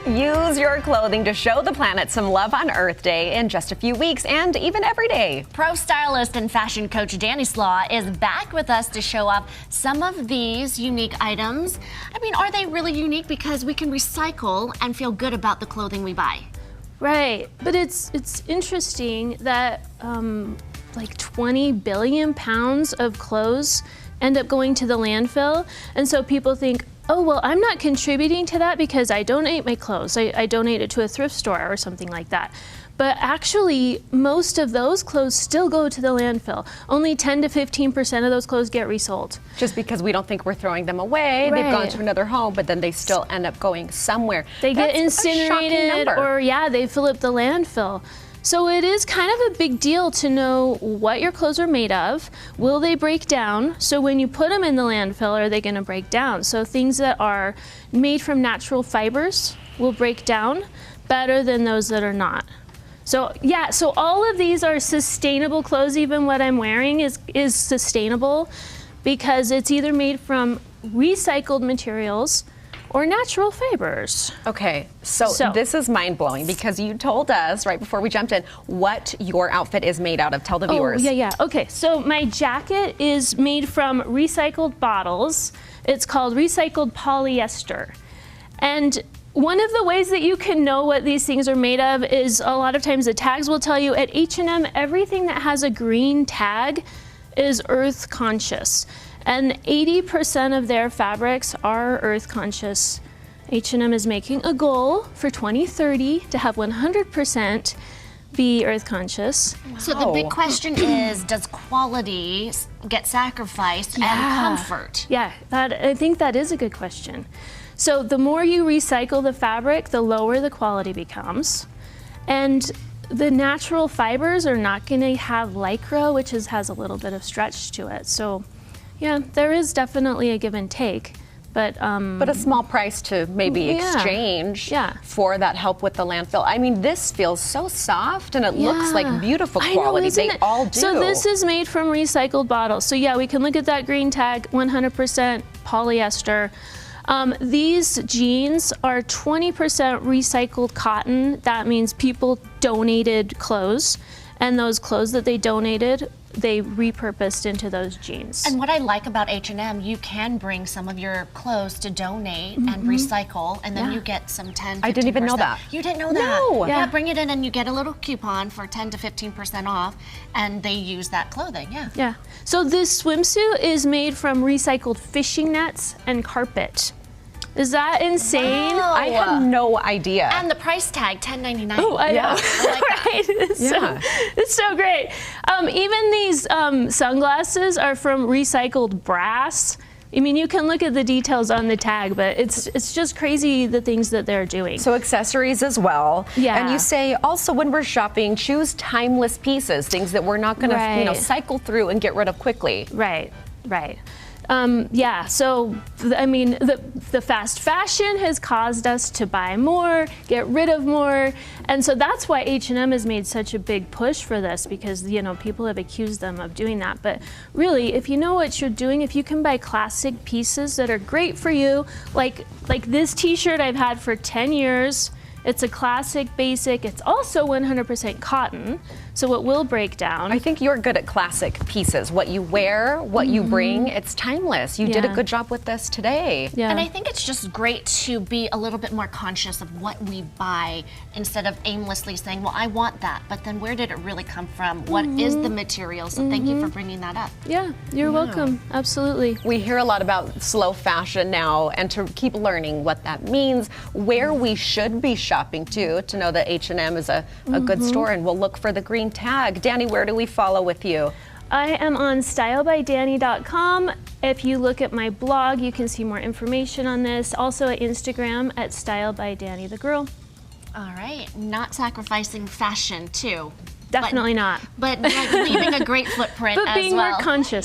Use your clothing to show the planet some love on Earth Day in just a few weeks and even every day. Pro stylist and fashion coach Dani Slaugh is back with us to show off some of these unique items. I mean, are they really unique? Because we can recycle and feel good about the clothing we buy. Right, but it's interesting that like 20 billion pounds of clothes end up going to the landfill, and so people think, oh, well, I'm not contributing to that because I donate my clothes. I donate it to a thrift store or something like that. But actually, most of those clothes still go to the landfill. Only 10 to 15% of those clothes get resold. Just because we don't think we're throwing them away, Right. they've gone to another home, but then they still end up going somewhere. They get That's a shocking incinerated, number. or yeah, they fill up the landfill. So it is kind of a big deal to know what your clothes are made of. Will they break down? So when you put them in the landfill, are they gonna break down? So things that are made from natural fibers will break down better than those that are not. So yeah, so all of these are sustainable clothes. Even what I'm wearing is sustainable because it's either made from recycled materials or natural fibers. Okay, so this is mind-blowing because you told us right before we jumped in what your outfit is made out of. Tell the viewers. Oh, yeah. Okay, so my jacket is made from recycled bottles. It's called recycled polyester. And one of the ways that you can know what these things are made of is a lot of times the tags will tell you. At H&M, everything that has a green tag is earth conscious. And 80% of their fabrics are earth conscious. H&M is making a goal for 2030 to have 100% be earth conscious. Wow. So the big question is, does quality get sacrificed and comfort? Yeah, I think that is a good question. So the more you recycle the fabric, the lower the quality becomes. And the natural fibers are not gonna have Lycra, which has a little bit of stretch to it. So yeah, there is definitely a give and take, but a small price to maybe exchange for that help with the landfill. I mean, this feels so soft and it looks like beautiful quality. They all do. So this is made from recycled bottles. So yeah, we can look at that green tag, 100% polyester. These jeans are 20% recycled cotton. That means people donated clothes, and those clothes that they donated, they repurposed into those jeans. And what I like about H&M, you can bring some of your clothes to donate and recycle, and then you get some 10, 15%. I didn't even know that. You didn't know that? No. Yeah, bring it in and you get a little coupon for 10 to 15% off, and they use that clothing, Yeah, so this swimsuit is made from recycled fishing nets and carpet. Is that insane? Wow. I had no idea. And the price tag, $10.99. Oh, I know. I like that. Right? It's so great. Even these sunglasses are from recycled brass. I mean, you can look at the details on the tag, but it's just crazy the things that they're doing. So accessories as well. Yeah. And you say also when we're shopping, choose timeless pieces, things that we're not going to cycle through and get rid of quickly. Right. Yeah, so I mean, the fast fashion has caused us to buy more, get rid of more, and so that's why H&M has made such a big push for this, because people have accused them of doing that. But really, if you know what you're doing, if you can buy classic pieces that are great for you, like this T-shirt I've had for 10 years. It's a classic, basic. It's also 100% cotton, so it will break down. I think you're good at classic pieces. What you wear, what you bring, it's timeless. You did a good job with this today. Yeah. And I think it's just great to be a little bit more conscious of what we buy instead of aimlessly saying, well, I want that, but then where did it really come from? What is the material? So thank you for bringing that up. Yeah, you're welcome. Absolutely. We hear a lot about slow fashion now, and to keep learning what that means, where we should be shopping to know that H&M is a good store, and we'll look for the green tag. Dani, where do we follow with you? I am on stylebydani.com. If you look at my blog, you can see more information on this. Also at Instagram at stylebydani_the_girl. All right, not sacrificing fashion too. Definitely not. But leaving a great footprint but as being well. more conscious.